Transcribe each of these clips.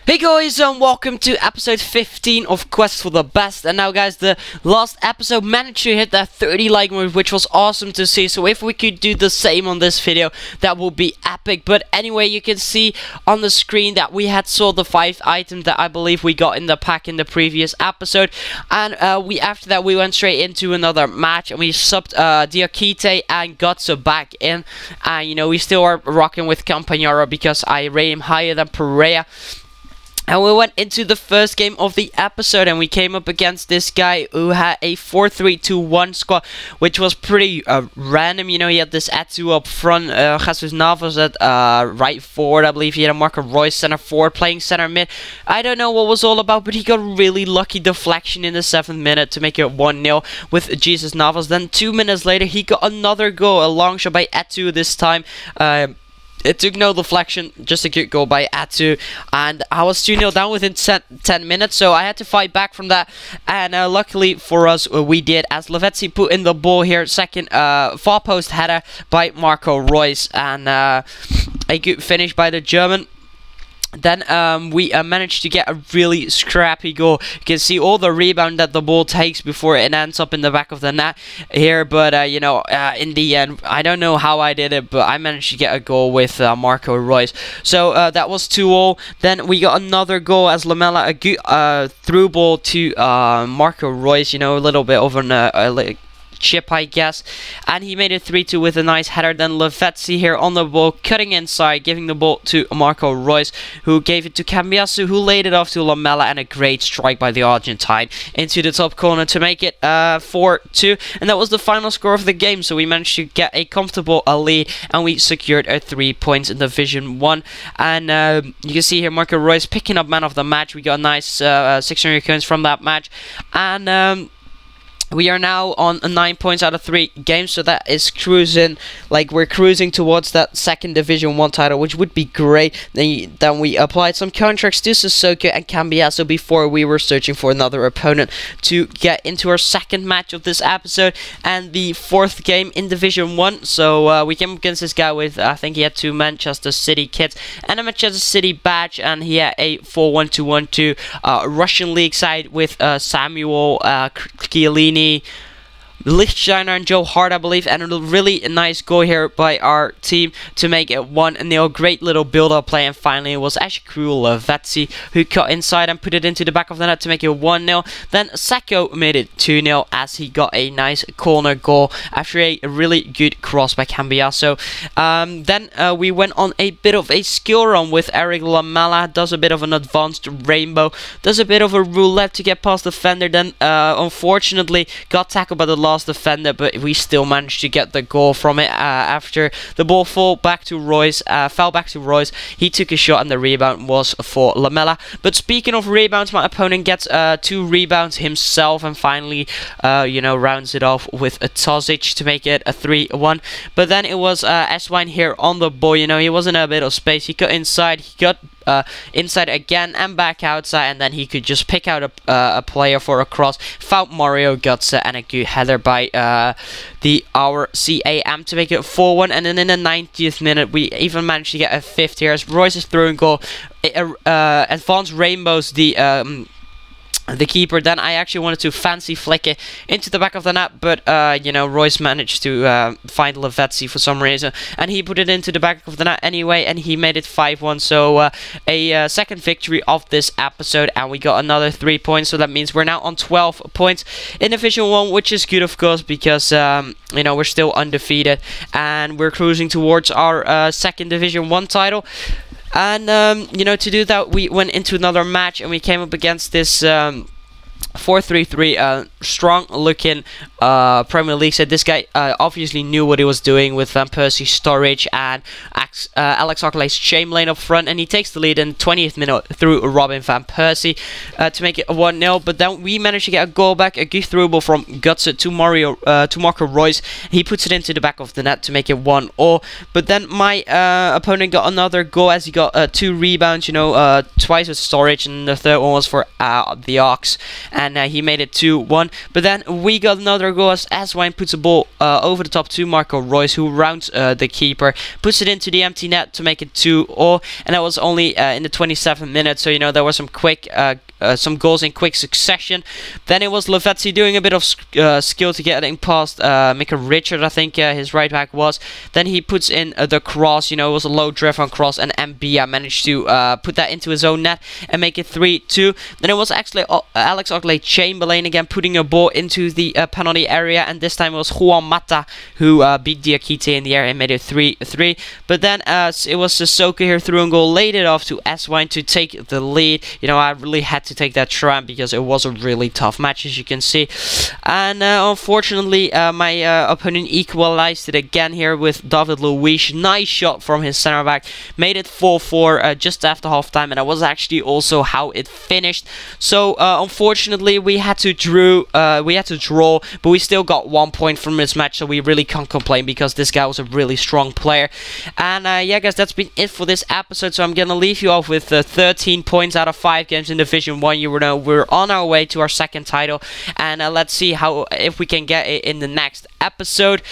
Hey guys, and welcome to episode 15 of Quest for the Best. And now guys, the last episode managed to hit that 30 like mark, which was awesome to see. So if we could do the same on this video, that would be epic. But anyway, you can see on the screen that we had sold the 5 items that I believe we got in the pack in the previous episode. And after that we went straight into another match, and we subbed Diakite and Gotsu back in. And you know, we still are rocking with Campagnaro because I rate him higher than Perea. And we went into the first game of the episode, and we came up against this guy who had a 4-3-2-1 squad, which was pretty random. You know, he had this Atsu up front, Jesus Navas at right forward, I believe he had a Marco Royce center forward, playing center mid. I don't know what was all about, but he got really lucky deflection in the 7th minute to make it 1-0 with Jesus Navas. Then 2 minutes later, he got another goal, a long shot by Atsu this time. It took no deflection, just a good goal by Atsu, and I was 2-0 down within 10 minutes, so I had to fight back from that, and luckily for us, we did, as Lavezzi put in the ball here, second far post header by Marco Royce, and a good finish by the German. Then we managed to get a really scrappy goal. You can see all the rebound that the ball takes before it ends up in the back of the net here, but you know, in the end, I don't know how I did it, but I managed to get a goal with Marco Royce. So that was 2-0. Then we got another goal as Lamela, a good through ball to Marco Royce, you know, a little bit over an chip, I guess, and he made it 3-2 with a nice header. Then Lavezzi here on the ball, cutting inside, giving the ball to Marco Royce, who gave it to Cambiasu, who laid it off to Lamela, and a great strike by the Argentine into the top corner to make it 4-2, and that was the final score of the game. So we managed to get a comfortable lead, and we secured our 3 points in Division 1. And you can see here Marco Royce picking up man of the match. We got a nice 600 coins from that match, and we are now on 9 points out of 3 games, so that is cruising, like we're cruising towards that 2nd Division 1 title, which would be great. Then we applied some contracts to Sissoko and Cambiaso before we were searching for another opponent to get into our 2nd match of this episode, and the 4th game in Division 1. So we came against this guy with, I think he had 2 Manchester City kits and a Manchester City badge, and he had a 4-1-2-1-2 Russian league side with Samuel Chiellini, Lichtsteiner and Joe Hart, I believe, and a really nice goal here by our team to make it 1-0. Great little build-up play, and finally it was actually Lavezzi who cut inside and put it into the back of the net to make it 1-0. Then Sacco made it 2-0 as he got a nice corner goal after a really good cross by Cambiaso. Then we went on a bit of a skill run with Eric Lamela, does a bit of an advanced rainbow, does a bit of a roulette to get past the defender, then unfortunately got tackled by the last defender, but we still managed to get the goal from it after the ball fell back to Royce. He took a shot, and the rebound was for Lamela. But speaking of rebounds, my opponent gets 2 rebounds himself, and finally you know, rounds it off with a Tozic to make it a 3-1. But then it was Eswine here on the ball. You know, he was in a bit of space, he got inside, he got inside again and back outside, and then he could just pick out a player for a cross, found Mario Gotze, and a good header by our CAM to make it 4-1. And then in the 90th minute we even managed to get a 5th here as Royce's throwing goal advanced rainbows the keeper. Then I actually wanted to fancy flick it into the back of the net, but you know, Royce managed to find Lavezzi for some reason, and he put it into the back of the net anyway, and he made it 5-1. So a 2nd victory of this episode, and we got another 3 points. So that means we're now on 12 points in Division 1, which is good, of course, because you know, we're still undefeated, and we're cruising towards our 2nd Division 1 title. And you know, to do that, we went into another match, and we came up against this 4-3-3 strong looking Premier League side. This guy obviously knew what he was doing with Van Persie, Sturridge, and Alex Oxlade-Chamberlain up front, and he takes the lead in 20th minute through Robin Van Persie to make it 1-0. But then we managed to get a goal back, a good through ball from Gutse to Marco Royce. He puts it into the back of the net to make it 1-0. But then my opponent got another goal as he got 2 rebounds, you know, twice with Sturridge, and the 3rd one was for the Ox, and he made it 2-1. But then we got another another goal as S1 puts a ball over the top to Marco Reus, who rounds the keeper, puts it into the empty net to make it 2-0, and that was only in the 27th minute. So you know there was some quick some goals in quick succession. Then it was Lavezzi doing a bit of skill to getting past Mika Richard, I think his right back was. Then he puts in the cross, you know, it was a low drift-on cross, and Mbia managed to put that into his own net and make it 3-2. Then it was actually Alex Oxlade-Chamberlain again putting a ball into the penalty area, and this time it was Juan Mata who beat Diakite in the area and made it 3-3. But then it was Sissoko here through and goal, laid it off to S1 to take the lead. You know, I really had to take that try because it was a really tough match, as you can see. And unfortunately, my opponent equalized it again here with David Luiz. Nice shot from his center back. Made it 4-4 just after halftime, and that was actually also how it finished. So unfortunately, we had to draw, but we still got 1 point from this match, so we really can't complain because this guy was a really strong player. And yeah, guys, that's been it for this episode. So I'm gonna leave you off with 13 points out of 5 games in Division 1. You know, we're on our way to our second title, and let's see if we can get it in the next episode.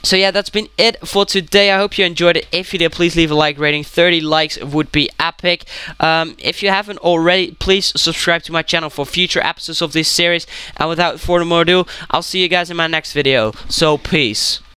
So yeah, that's been it for today. I hope you enjoyed it. If you did, please leave a like rating. 30 likes would be epic. If you haven't already, please subscribe to my channel for future episodes of this series. And without further ado, I'll see you guys in my next video. So peace.